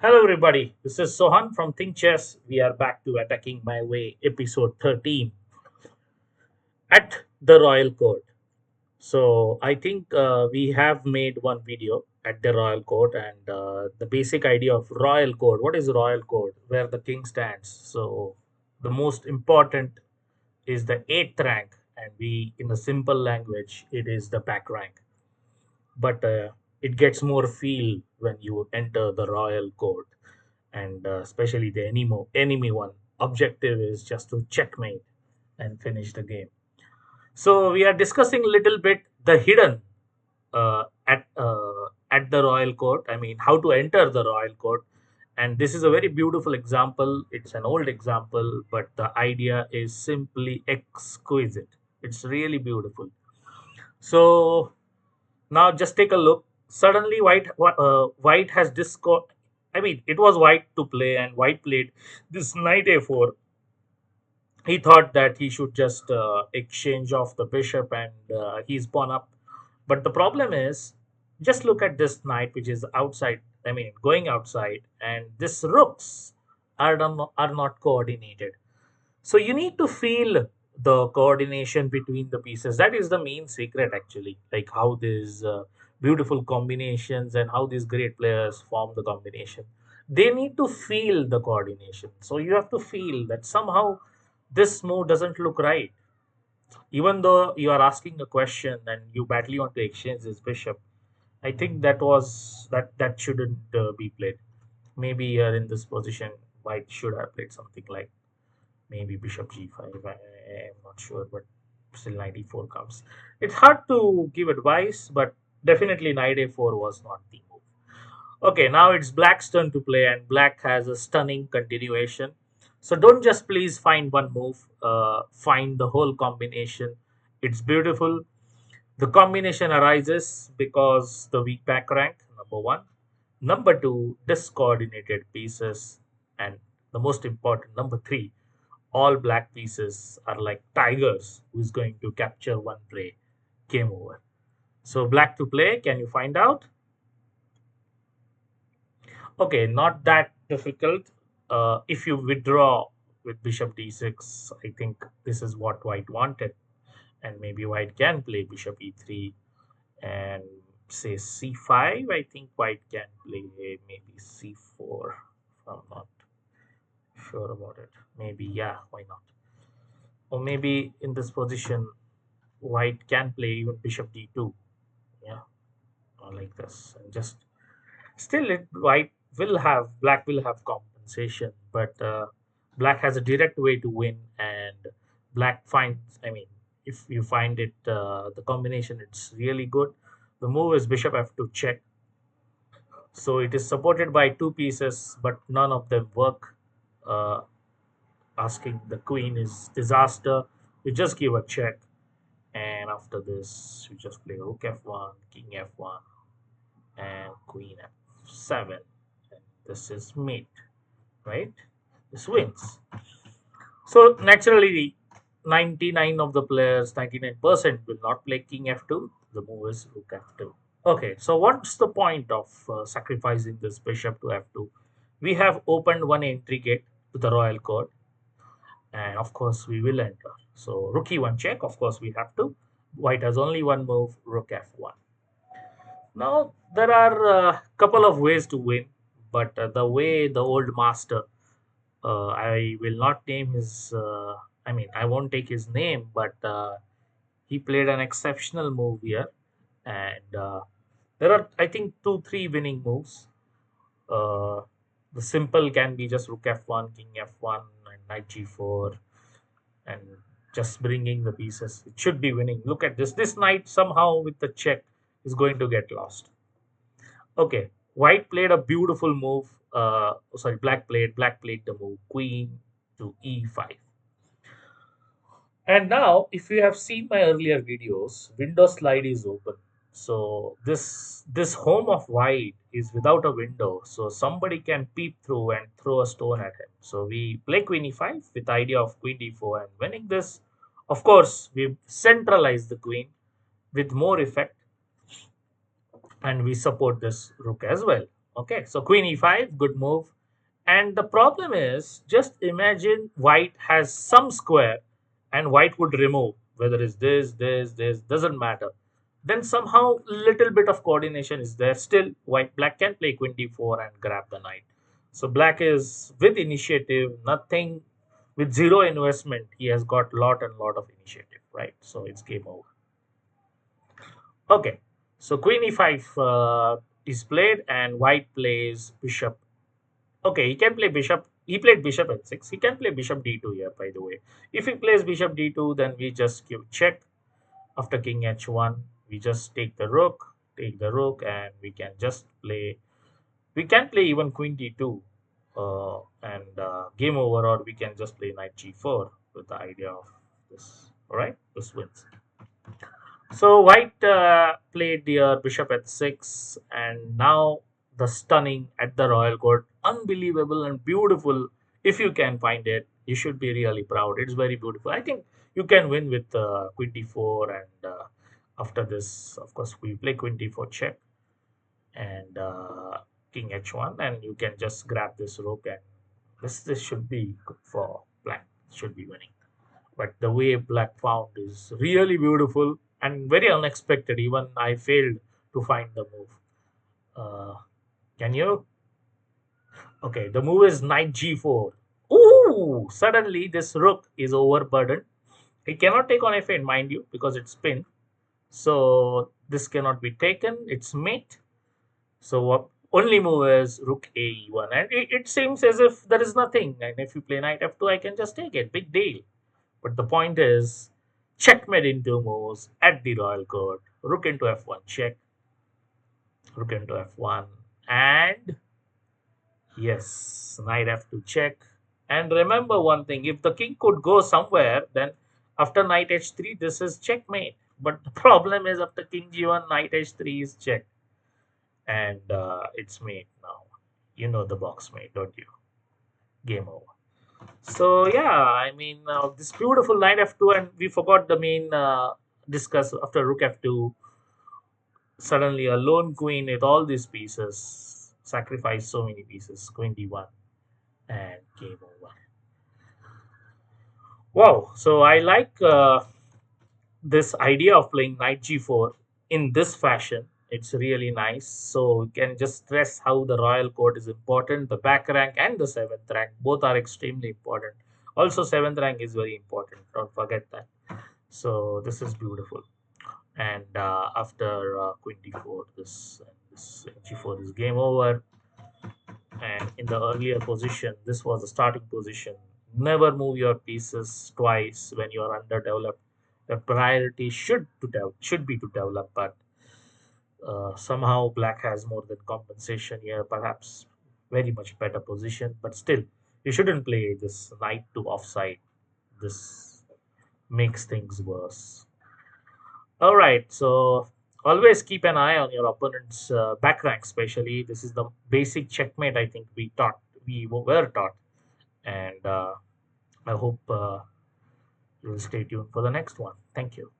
Hello, everybody. This is Sohan from Think Chess. We are back to Attacking My Way, episode 13 at the Royal Court. So, I think we have made one video at the Royal Court and the basic idea of Royal Court. What is Royal Court? Where the king stands. So, the most important is the eighth rank, and we, in a simple language, it is the pack rank. But it gets more feel when you enter the Royal Court and especially the enemy one objective is just to checkmate and finish the game. So we are discussing a little bit the hidden at the royal court. I mean, how to enter the royal court. And this is a very beautiful example. It's an old example, but the idea is simply exquisite. It's really beautiful. So now just take a look. Suddenly, white has disco. I mean, it was white to play, and white played this knight a4. He thought that he should just exchange off the bishop and he's pawn up. But the problem is, just look at this knight, which is outside. I mean, going outside, and this rooks are not coordinated. So you need to feel the coordination between the pieces. That is the main secret, actually. Like how these beautiful combinations and how these great players form the combination. They need to feel the coordination. So you have to feel that somehow this move doesn't look right. Even though you are asking a question and you badly want to exchange this bishop, I think that shouldn't be played. Maybe here in this position, white should have played something like maybe bishop g5. I'm not sure, but still knight e4 comes. It's hard to give advice, but definitely knight a4 was not the move. Okay, now it's black's turn to play, and black has a stunning continuation. So don't just please find one move, find the whole combination. It's beautiful. The combination arises because the weak back rank, number one. Number two, discoordinated pieces. And the most important, number three, all black pieces are like tigers who is going to capture one prey. Game over. So black to play, can you find out? Okay, not that difficult. If you withdraw with bishop d6, I think this is what white wanted. And maybe white can play bishop e3 and say c5. I think white can play maybe c4. If I'm not sure about it. Maybe, yeah, why not? Or maybe in this position, white can play even bishop d2. Yeah, or like this. And just still, black will have compensation, but black has a direct way to win, and black finds. I mean, if you find it, the combination, it's really good. The move is bishop f2 check. So it is supported by two pieces, but none of them work. Uh, Asking the queen is disaster. You just give a check, and after this, you just play rook f1, king f1, and queen f7. And this is mate, right? This wins. So naturally, 99 of the players, 99% will not play king f2. The move is rook f2. Okay, so what's the point of sacrificing this bishop to f2? We have opened one entry gate to the royal court, and of course we will enter. So rook e1 check, of course we have to. White has only one move, rook f1. Now there are a couple of ways to win, but the way the old master, I will not name his. I mean, I won't take his name, but he played an exceptional move here, and there are, I think, two, three winning moves. Uh, the simple can be just rook f1, king f1, and knight g4, and just bringing the pieces. It should be winning. Look at this. This knight somehow with the check is going to get lost. Okay, white played a beautiful move. Sorry, black played the move queen to e5. And now, if you have seen my earlier videos, window slide is open. So this home of white is without a window. So somebody can peep through and throw a stone at him. So we play queen e5 with idea of queen d4 and winning this. Of course, we centralize the queen with more effect, and we support this rook as well. Okay, so queen e5, good move. And the problem is, just imagine white has some square and white would remove, whether it's this, doesn't matter. Then somehow little bit of coordination is there. Still, black can play queen d4 and grab the knight. So black is with initiative, nothing with zero investment. He has got lot and lot of initiative, right? So it's game over. Okay, so queen e5 is played and white plays bishop. Okay, he can play bishop. He played bishop n6. He can play bishop d2 here, by the way. If he plays bishop d2, then we just give check. After king h1, we just take the rook, and we can just play. We can play even queen d2 and game over, or we can just play knight g4 with the idea of this. All right, this wins. So white played the bishop at 6, and now the stunning at the royal court, unbelievable and beautiful. If you can find it, you should be really proud. It's very beautiful. I think you can win with queen d4, and after this, of course, we play queen d4 check and king h1, and you can just grab this rook, and this should be good for black. Should be winning. But the way black found is really beautiful and very unexpected. Even I failed to find the move. Uh, can you? Okay, the move is knight g4. Ooh! Suddenly, this rook is overburdened. He cannot take on f8, mind you, because it's pinned. So this cannot be taken. It's mate. So what only move is rook a e1, and it seems as if there is nothing. And if you play knight f2, I can just take it. Big deal. But the point is, checkmate in two moves at the royal court. Rook into f1 check, rook into f1, and yes, knight f2 check. And remember one thing: if the king could go somewhere, then after knight h3, this is checkmate. But the problem is, after king g1, knight h3 is check, and it's mate now. You know the box mate, don't you? Game over. So yeah, I mean this beautiful knight f2, and we forgot the main discuss after rook f2. Suddenly, a lone queen with all these pieces sacrifice so many pieces. Queen d1 and game over. Wow! So I like this idea of playing knight g4 in this fashion. It's really nice. So you can just stress how the royal court is important. The back rank and the seventh rank both are extremely important. Also, seventh rank is very important. Don't forget that. So this is beautiful. And after queen d4, this g4 is game over. And in the earlier position, this was the starting position. Never move your pieces twice when you are underdeveloped. The priority should be to develop, but somehow black has more than compensation here. Perhaps very much better position, but still, you shouldn't play this knight to offside. This makes things worse. All right, so always keep an eye on your opponent's back rank, especially. This is the basic checkmate I think we were taught, and I hope you will stay tuned for the next one. Thank you.